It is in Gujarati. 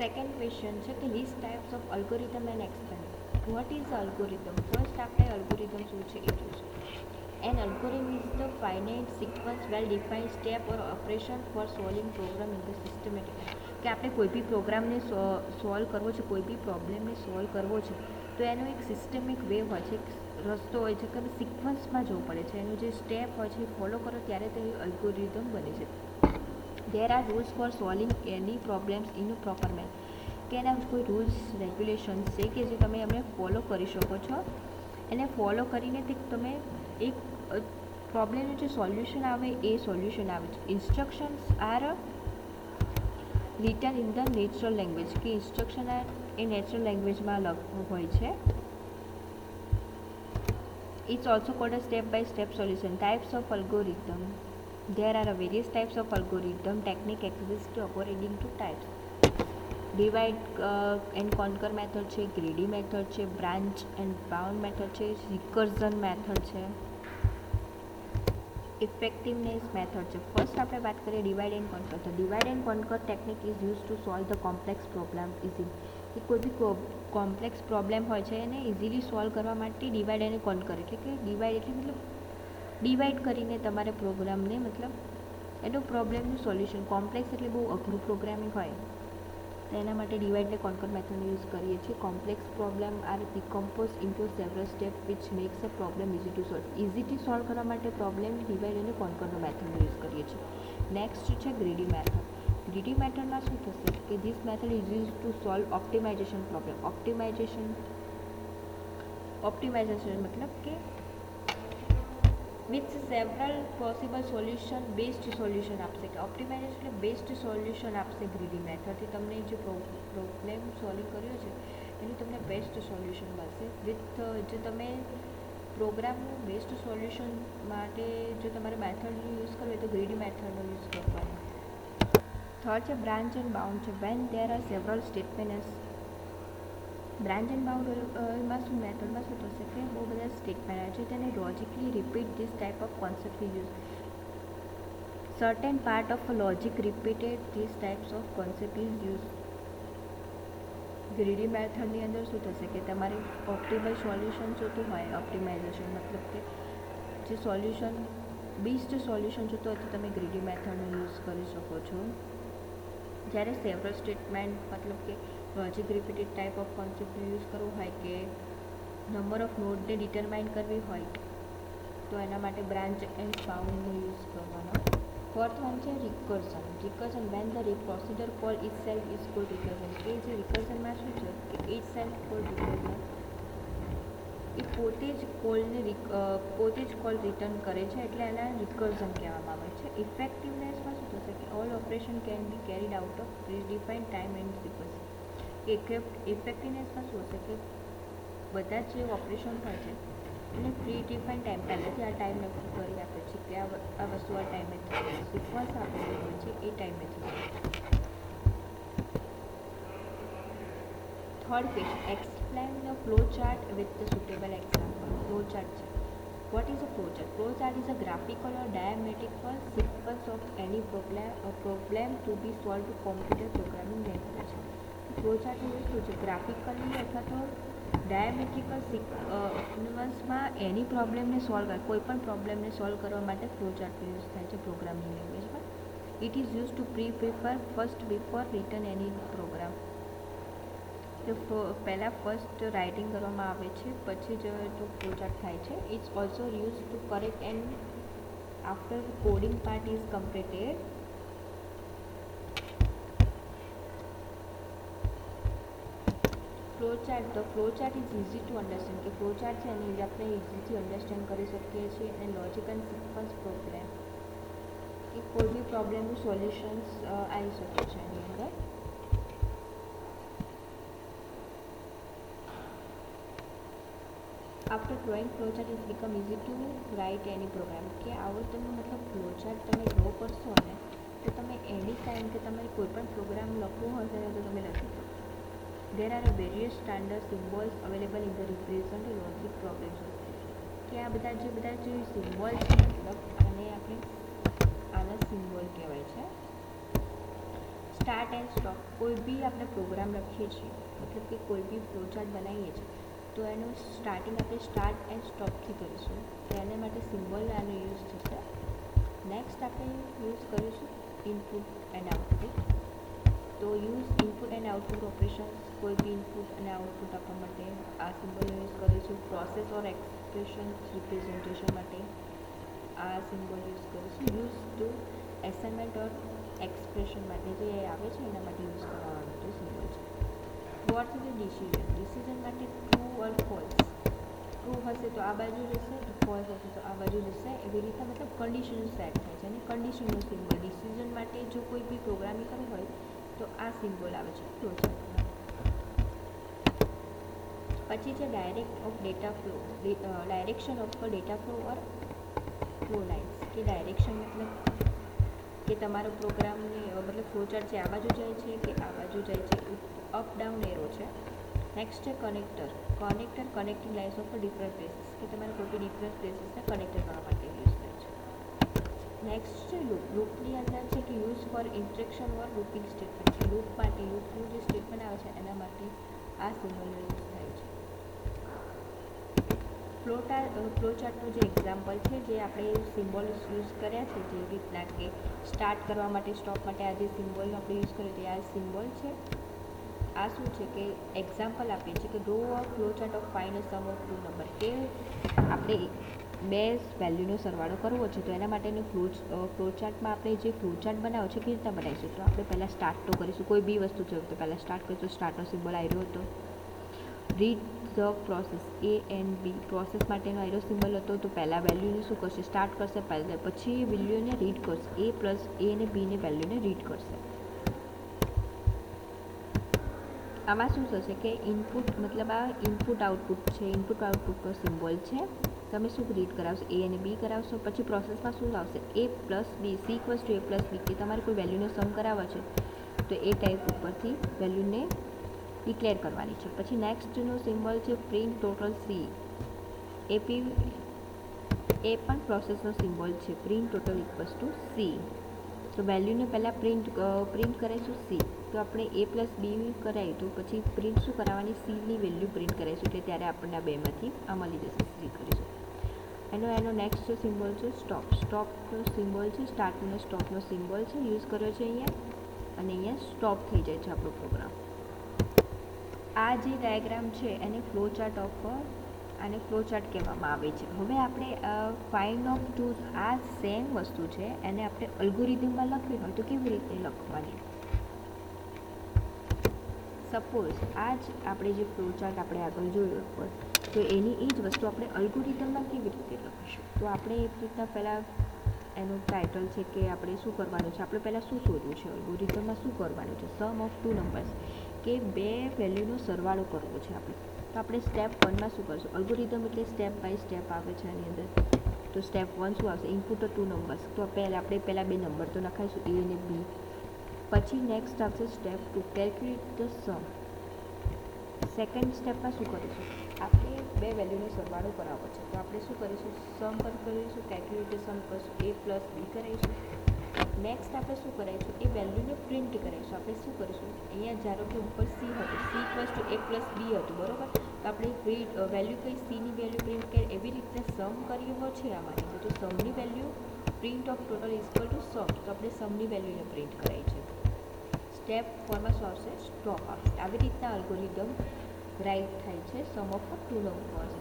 સેકન્ડ ક્વેશ્ચન છે કે list types of algorithm and explain. What is algorithm? First આપણે અલ્ગોરિધમ શું છે એ જોઈશું. An algorithm is the finite sequence well defined step or operation for solving program in the systematic. કે આપણે કોઈ બી પ્રોગ્રામને સોલ્વ કરવો છે, કોઈ બી પ્રોબ્લેમને સોલ્વ કરવો છે, તો એનો એક સિસ્ટમિક વે હોય છે, એક રસ્તો હોય છે કે સિક્વન્સમાં જવું પડે છે. એનું જે સ્ટેપ હોય છે એ ફોલો કરો ત્યારે તે અલ્ગોરિધમ બને છે. There are rules for solving any problems in a proper manner. કે એના કોઈ રૂલ્સ રેગ્યુલેશન્સ છે કે જે તમે એમને ફોલો કરી શકો છો. એને ફોલો કરીને તે તમે એક પ્રોબ્લેમનું જે સોલ્યુશન આવે એ સોલ્યુશન આવે છે. Instructions are written in the natural language. કે ઇન્સ્ટ્રક્શન એ નેચરલ લેંગ્વેજમાં લખવું હોય છે. It's also called a step by step solution. Types of algorithm. There are various types of algorithm technique exist according to types. Divide and conquer method છે, greedy method છે, branch and bound method છે, recursion method છે, effectiveness method છે. ફર્સ્ટ આપણે વાત કરીએ ડિવાઇડ એન્ડ કોન્કર. તો divide and conquer technique is use to solve the complex problem easily. કે કોઈ બી કોમ્પ્લેક્સ પ્રોબ્લેમ હોય છે એને ઇઝીલી સોલ્વ કરવા માટે ડિવાઇડ એન્ડ કોન્કર એટલે કે ડિવાઇડ એટલે મતલબ ડિવાઈડ કરીને તમારે પ્રોગ્રામને મતલબ એનો પ્રોબ્લેમનું સોલ્યુશન. કોમ્પ્લેક્સ એટલે બહુ અઘરું પ્રોગ્રામિંગ હોય તો એના માટે ડિવાઇડ એન્ડ કોન્કર મેથડનો યુઝ કરીએ છીએ. Complex problem are decompose into several step which makes a problem easy to solve. ઇઝીથી સોલ્વ કરવા માટે પ્રોબ્લેમ ડિવાઇડ એન્ડ કોન્કરનો મેથડનો યુઝ કરીએ છીએ. નેક્સ્ટ છે ગ્રીડી મેથડ. ગ્રીડી મેથડમાં શું થશે કે this method is use to solve optimization problem. Optimization મતલબ કે with several possible solution best solution આપશે. કે ઓપ્ટિમાઇઝેશન એટલે બેસ્ટ સોલ્યુશન આપશે ગ્રીડી મેથડથી. તમને જે પ્રોબ્લેમ સોલ્વ કર્યો છે એનું તમને બેસ્ટ સોલ્યુશન મળશે. વિથ જો તમે પ્રોગ્રામનું બેસ્ટ સોલ્યુશન માટે જો તમારે મેથડનો યુઝ કરવો હોય તો ગ્રીડી મેથડનો યુઝ કરવાનો. થર્ડ છે બ્રાન્ચ એન્ડ બાઉન્ડ છે. When there are several statements. Branch and બાઉન્ડમાં શું મેથડમાં શું થશે કે બહુ બધા સ્ટેટમેન્ટ આવે છે તેને logically repeat this type of concept use. Certain part of logic repeated this types of concept is use. Greedy મેથડની અંદર શું થશે કે તમારે ઓપ્ટિમલ સોલ્યુશન જોતું હોય ઓપ્ટિમાઇઝેશન મતલબ કે જે સોલ્યુશન બેસ્ટ સોલ્યુશન જોતું હોય તો તમે ગ્રીડી મેથડનો યુઝ કરી શકો છો. જ્યારે સેવરલ સ્ટેટમેન્ટ મતલબ કે લોજિક રિપીટેડ ટાઈપ ઓફ કોન્સેપ્ટનો યુઝ કરવો હોય કે નંબર ઓફ નોડને ડિટરમાઇન કરવી હોય તો એના માટે બ્રાન્ચ એન્ડ બાઉન્ડનો યુઝ કરવાનો. ફોર્થ વન છે recursion. Recursion when the procedure call it self is called recursion. કે જે રિકર્ઝનમાં શું છે કે ઇટ સેલ્ફ કોલ્ડ રિકર્ઝન એ પોતે જ કોલ રિટર્ન કરે છે એટલે એના રિકર્ઝન કહેવામાં આવે છે. ઇફેક્ટિવનેસમાં શું થશે કે all operation can be carried out of predefined time and sequence. ઇફેક્ટિવનેસમાં શું હશે કે બધા જ જે ઓપરેશન હોય છે એને પ્રીડિફાઇન્ડ ટાઈમ પહેલેથી આ ટાઈમ નક્કી કરી આપે છે કે આ વસ્તુ આ ટાઈમે થશે. સિક્વન્સ આપેલું હોય છે એ ટાઈમે થશે. Third question explain the flow chart with the suitable example. Flow chart છે. What is a flow chart? Flow chart is a graphical or diametrical sequence of any problem to be solve to computer programming language. Flow ચાર્ટનું યુઝ શું છે? ગ્રાફિકલી અથવા તો ડાયામેટ્રિકલ સિક્વન્સમાં એની પ્રોબ્લેમને સોલ્વ કરે કોઈ પણ પ્રોબ્લેમને સોલ્વ કરવા માટે ફ્લો ચાર્ટનો યુઝ થાય છે પ્રોગ્રામિંગ લેંગ્વેજમાં. It is use to prepare first before return any program. તો પહેલાં ફર્સ્ટ રાઇટિંગ કરવામાં આવે છે પછી જ તો ફ્લો ચાર્ટ થાય છે. It's also use to correct and after coding part is completed. Flow chart is easy to understand. કે ફ્લો ચાર્ટ છે એને આપણે ઇઝીથી અન્ડરસ્ટેન્ડ કરી શકીએ છીએ. અને લોજિક એન્ડ સિક્વન્સ પ્રોબ્લેમ કે કોઈ બી પ્રોબ્લેમનું સોલ્યુશન્સ આવી શકે છે એની અંદર. After drawing flow chart is become easy to write any program. કે આવો તમે મતલબ ફ્લો ચાર્ટ તમે ડ્રો કરશો ને તો તમે એની ટાઈમ કે તમારે કોઈ પણ પ્રોગ્રામ લખવો હશે તો તમે લખી શકો. There are various standard symbols available in the represent logic problems. કે આ બધા જે સિમ્બોલ છે મતલબ આને આપણે આના સિમ્બોલ કહેવાય છે. સ્ટાર્ટ એન્ડ સ્ટોપ, કોઈ બી આપણે પ્રોગ્રામ લખીએ છીએ, મતલબ કે કોઈ બી ફ્લોચાર્ટ બનાવીએ છીએ તો એનું સ્ટાર્ટિંગ આપણે સ્ટાર્ટ એન્ડ સ્ટોપથી કરીશું, તો એના માટે સિમ્બોલ આનો યુઝ થશે. નેક્સ્ટ આપણે યુઝ કરીશું ઇનપુટ એન્ડ આઉટપુટ. તો use input and output operations, કોઈ બી ઇનપુટ અને આઉટપુટ આપવા માટે આ સિમ્બોલ યુઝ કરીશું. પ્રોસેસ ઓર એક્સપ્રેશન રિપ્રેઝન્ટેશન માટે આ સિમ્બોલ યુઝ કરીશું. Use to assignment or expression માટે જે આવે છે એના માટે યુઝ કરવાનું તો સિમ્બોલ છે. વોટ ઇઝ ડિસિઝન, ડિસિઝન માટે ટ્રુ ઓર ફોલ્સ, ટ્રુ હશે તો આ બાજુ જશે, ફોલ્સ હશે તો આ બાજુ જશે, એવી રીતે મતલબ કન્ડિશન સેટ થાય છે. અને કન્ડિશનનો સિમ્બોલ ડિસિઝન માટે જો કોઈ બી પ્રોગ્રામિંગ કરવું હોય તો આ સિમ્બોલ આવે છે ફ્લોચાર્ટમાં. પછી છે direct of data flow, direction of data flow or flow lines, કે ડાયરેક્શન મતલબ કે તમારો પ્રોગ્રામને મતલબ ફ્લોચાર્ટ છે આ બાજુ જાય છે કે આ બાજુ જાય છે, અપ ડાઉન એરો છે. નેક્સ્ટ છે connector, connecting lines of different places, કે તમારે કોઈ બી ડિફરન્ટ પ્લેસીસને કનેક્ટ કરવા માટે યુઝ થાય છે. નેક્સ્ટ છે લૂપ, લૂપની અંદર છે કે use for instruction or looping statement, કે લૂપ માટે લૂપનું જે સ્ટેટમેન્ટ આવે છે એના માટે આ સિમ્બોલ યુઝ થાય છે. ફ્લોચાર્ટનું જે એક્ઝામ્પલ છે જે આપણે સિમ્બોલ યુઝ કર્યા છે, જેવી રીતના કે સ્ટાર્ટ કરવા માટે સ્ટોપ માટે આ જે સિમ્બોલનો આપણે યુઝ કર્યો તે આ સિમ્બોલ છે. આ શું છે કે એક્ઝામ્પલ આપીએ છીએ કે draw a flowchart of find a sum of two number, કે આપણે બે વેલ્યુનો સરવાળો કરવો છે તો એના માટેનું ફ્લોચાર્ટમાં આપણે જે ફ્લોચાર્ટ બનાવો છે કેવી રીતના બનાવીશું, તો આપણે પહેલાં સ્ટાર્ટ તો કરીશું, કોઈ બી વસ્તુ છે તો પહેલાં સ્ટાર્ટ કરીશું. સ્ટાર્ટનો સિમ્બોલ આવ્યો હતો. Read the process A and B, process માટેનો આયરો સિમ્બોલ હતો તો પહેલાં વેલ્યુને શું કરશે, સ્ટાર્ટ કરશે પહેલાં, પછી એ વેલ્યુને રીડ કરશે, એ પ્લસ એ અને બીને વેલ્યુને રીડ કરશે. આમાં શું થશે કે ઇનપુટ મતલબ આ ઇનપુટ આઉટપુટ છે, ઇનપુટ આઉટપુટનો સિમ્બોલ છે. તમે શું રીડ કરાવશો, એ અને બી કરાવશો. પછી પ્રોસેસમાં શું આવશે, a plus b, c equals to a plus b, કે તમારે કોઈ વેલ્યુનો સમ કરાવવા છે તો એ ટાઈપ ઉપરથી વેલ્યુને ડિક્લેર કરવાની છે. પછી નેક્સ્ટનો સિમ્બોલ છે પ્રિન્ટ ટોટલ સી, એ પણ પ્રોસેસનો સિમ્બોલ છે. Print total equals to C, તો વેલ્યુને પહેલાં પ્રિન્ટ કરાવીશું સી, તો આપણે એ પ્લસ બી કરાવી તો પછી પ્રિન્ટ શું કરાવવાની, સીની વેલ્યુ પ્રિન્ટ કરાવીશું, એટલે ત્યારે આપણને આ બેમાંથી આ મળી જશે, સી કરીશું. એનો નેક્સ્ટ સિમ્બોલ છે સ્ટોપ, સ્ટોપનો સિમ્બોલ છે, સ્ટાર્ટનો સ્ટોપનો સિમ્બોલ છે યુઝ કર્યો છે અહીંયા, અને અહીંયા સ્ટોપ થઈ જાય છે આપણો પ્રોગ્રામ. આ જે ડાયાગ્રામ છે એને ફ્લોચાર્ટ ઓફ આને ફ્લોચાર્ટ કહેવામાં આવે છે. હવે આપણે ફાઇન્ડ ઓફ ટુ, આ સેમ વસ્તુ છે એને આપણે અલ્ગોરિધમમાં લખવી હોય તો કેવી રીતે લખવાની. સપોઝ આ જ આપણે જે ફ્લોચાર્ટ આપણે આગળ જોયું ઉપર, તો એની એ જ વસ્તુ આપણે અલ્ગોરિધમમાં કેવી રીતે લખીશું, તો આપણે એક રીતના પહેલાં એનું ટાઇટલ છે કે આપણે શું કરવાનું છે, આપણે પહેલાં શું શોધવું છે, અલ્ગોરિધમમાં શું કરવાનું છે, સમ ઓફ ટુ નંબર્સ, કે બે વેલ્યુનો સરવાળો કરવો છે આપણે. તો આપણે સ્ટેપ 1માં શું કરીશું, અલ્ગોરિધમ એટલે સ્ટેપ બાય સ્ટેપ આવે છે આની અંદર. તો સ્ટેપ 1 શું આવશે, ઇનપુટ ટુ નંબર્સ, તો આપણે પહેલાં બે નંબર તો લખાઈશું એ અને બી. પછી નેક્સ્ટ આવશે step 2, calculate the sum. Second સ્ટેપમાં શું કરીશું, આપણે બે વેલ્યુનો સરવાળો કરાવવો છે તો આપણે શું કરીશું, સમ પર કરીશું, કેલ્ક્યુલેટ ધ સમ કરીશું, એ પ્લસ બી કરાવીશું. નેક્સ્ટ આપણે શું કરાવીશું, એ વેલ્યુને પ્રિન્ટ કરાવીશું. આપણે શું કરીશું, અહીંયા ધારો કે ઉપર સી હતું, c equals to a plus b હતું, બરાબર, તો આપણે વેલ્યુ કઈ સીની વેલ્યુ પ્રિન્ટ કરીએ, એવી રીતે સમ કર્યો છે અમારી અંદર, તો સમની value print of total equal to sum, તો આપણે સમની વેલ્યુને પ્રિન્ટ કરાવી છે. સ્ટેપ 4માં શું આવશે, સ્ટોપ આવશે. આવી રીતના અલ્ગોરિધમ રાઇટ થાય છે સમ ઓફ ટુ નંબર્સ.